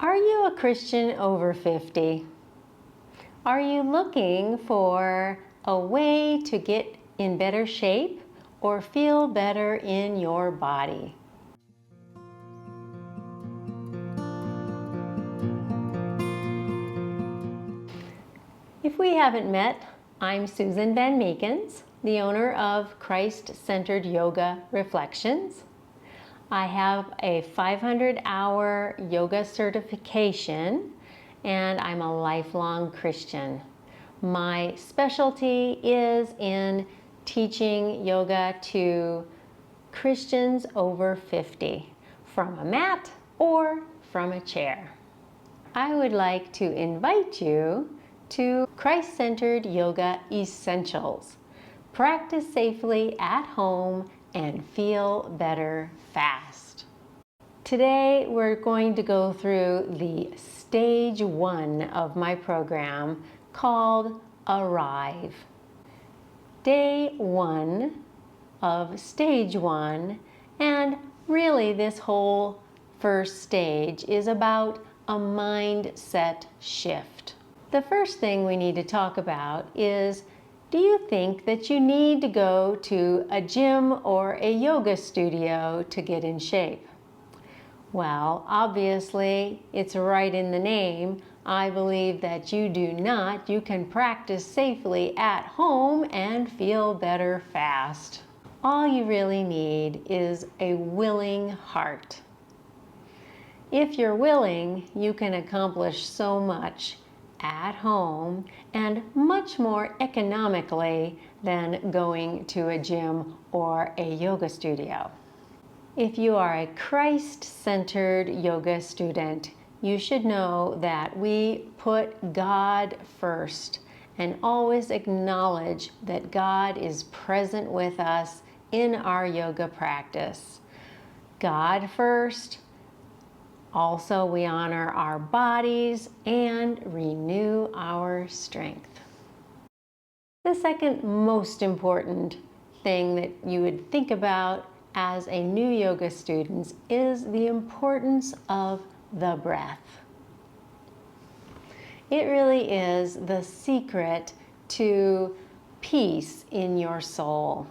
Are you a Christian over 50? Are you looking for a way to get in better shape or feel better in your body? If we haven't met, I'm Susan VanMeakins, the owner of Christ-Centered Yoga Reflections. I have a 500-hour yoga certification, and I'm a lifelong Christian. My specialty is in teaching yoga to Christians over 50, from a mat or from a chair. I would like to invite you to Christ-Centered Yoga Essentials. Practice safely at home and feel better fast. Today we're going to go through the stage 1 of my program called Arrive. Day 1 of stage 1, and really this whole first stage is about a mindset shift. The first thing we need to talk about is, do you think that you need to go to a gym or a yoga studio to get in shape? Well, obviously, it's right in the name. I believe that you do not. You can practice safely at home and feel better fast. All you really need is a willing heart. If you're willing, you can accomplish so much at home and much more economically than going to a gym or a yoga studio. If you are a Christ-centered yoga student, you should know that we put God first and always acknowledge that God is present with us in our yoga practice. God first. Also, we honor our bodies and renew our strength. The second most important thing that you would think about as a new yoga student is the importance of the breath. It really is the secret to peace in your soul.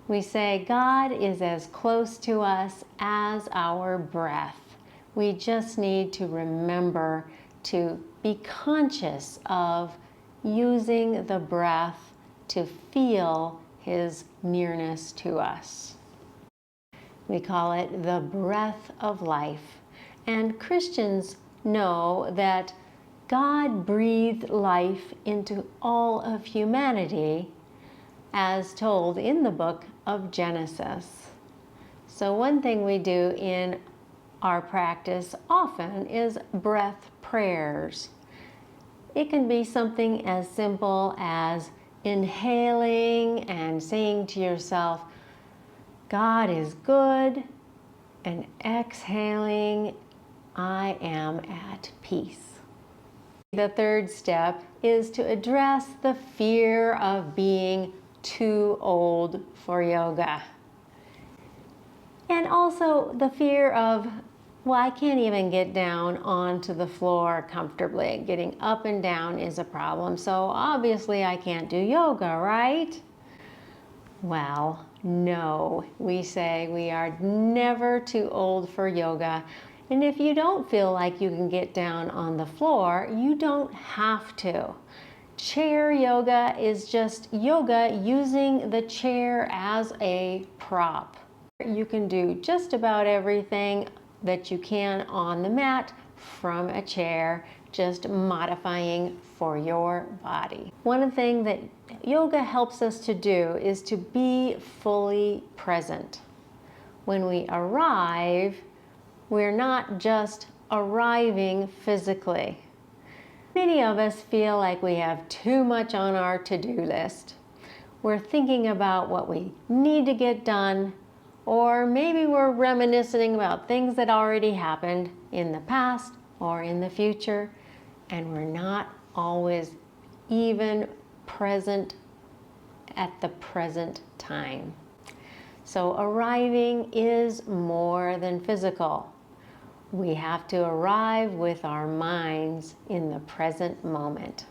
We say God is as close to us as our breath. We just need to remember to be conscious of using the breath to feel His nearness to us. We call it the breath of life. And Christians know that God breathed life into all of humanity, as told in the book of Genesis. So one thing we do in our practice often is breath prayers. It can be something as simple as inhaling and saying to yourself, God is good, and exhaling, I am at peace. The third step is to address the fear of being too old for yoga. And also the fear of, well, I can't even get down onto the floor comfortably. Getting up and down is a problem, so obviously I can't do yoga, right? Well, no. We say we are never too old for yoga. And if you don't feel like you can get down on the floor, you don't have to. Chair yoga is just yoga using the chair as a prop. You can do just about everything that you can on the mat from a chair, just modifying for your body. One thing that yoga helps us to do is to be fully present. When we arrive, we're not just arriving physically. Many of us feel like we have too much on our to-do list. We're thinking about what we need to get done, or maybe we're reminiscing about things that already happened in the past or in the future, and we're not always even present at the present time. So arriving is more than physical. We have to arrive with our minds in the present moment.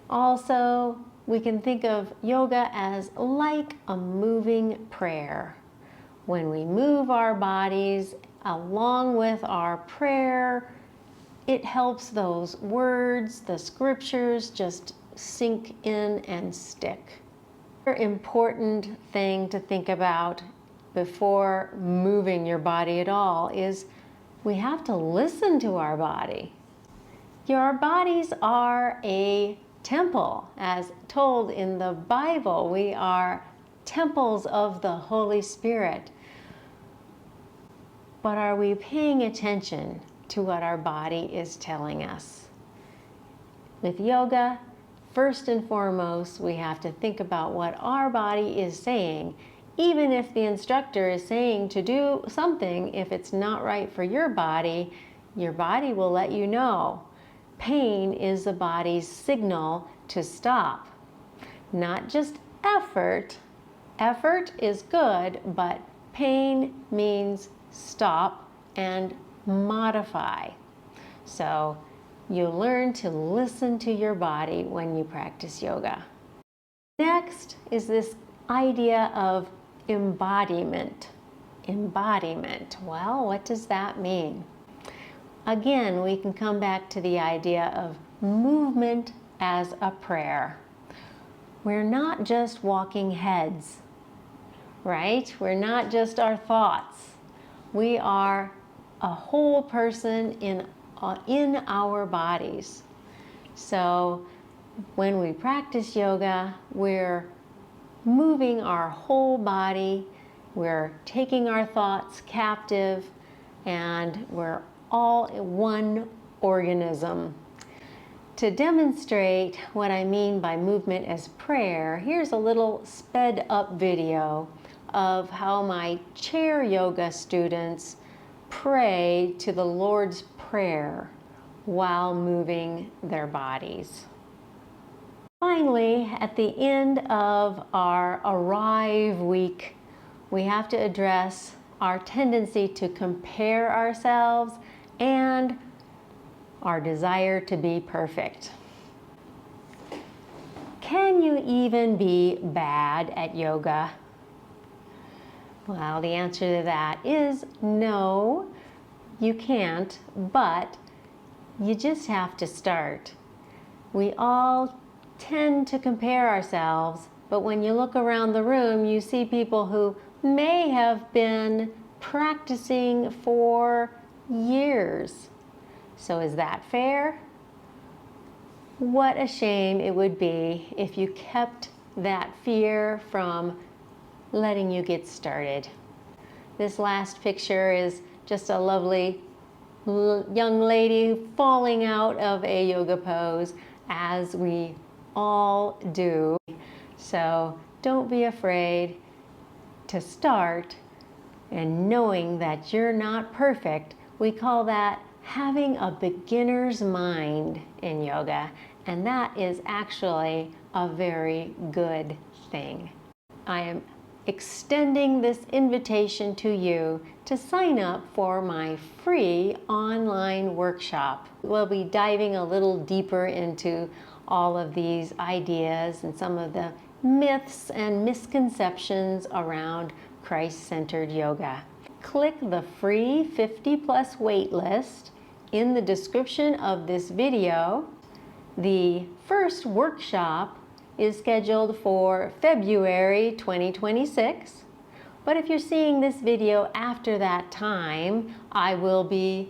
Also, we can think of yoga as like a moving prayer. When we move our bodies along with our prayer, it helps those words, the scriptures, just sink in and stick. Another important thing to think about before moving your body at all is we have to listen to our body. Your bodies are a temple, as told in the Bible. We are temples of the Holy Spirit. But are we paying attention to what our body is telling us? With yoga, first and foremost, we have to think about what our body is saying. Even if the instructor is saying to do something, if it's not right for your body will let you know. Pain is the body's signal to stop. Not just effort. Effort is good, but pain means stop and modify. So you learn to listen to your body when you practice yoga. Next is this idea of embodiment. Embodiment. Well, what does that mean? Again, we can come back to the idea of movement as a prayer. We're not just walking heads, right? We're not just our thoughts. We are a whole person in our bodies. So when we practice yoga, we're moving our whole body, we're taking our thoughts captive, and we're all one organism. To demonstrate what I mean by movement as prayer, here's a little sped up video of how my chair yoga students pray to the Lord's Prayer while moving their bodies. Finally, at the end of our Arrive week, we have to address our tendency to compare ourselves and our desire to be perfect. Can you even be bad at yoga? Well, the answer to that is no, you can't, but you just have to start. We all tend to compare ourselves, but when you look around the room, you see people who may have been practicing for years. So is that fair? What a shame it would be if you kept that fear from letting you get started. This last picture is just a lovely young lady falling out of a yoga pose, as we all do. So don't be afraid to start, and knowing that you're not perfect. We call that having a beginner's mind in yoga, and that is actually a very good thing. I am extending this invitation to you to sign up for my free online workshop. We'll be diving a little deeper into all of these ideas and some of the myths and misconceptions around Christ-centered yoga. Click the free 50+ waitlist in the description of this video. The first workshop is scheduled for February 2026, but if you're seeing this video after that time, I will be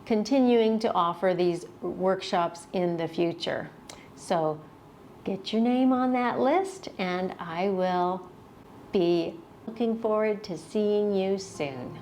continuing to offer these workshops in the future. So get your name on that list, and I will be looking forward to seeing you soon.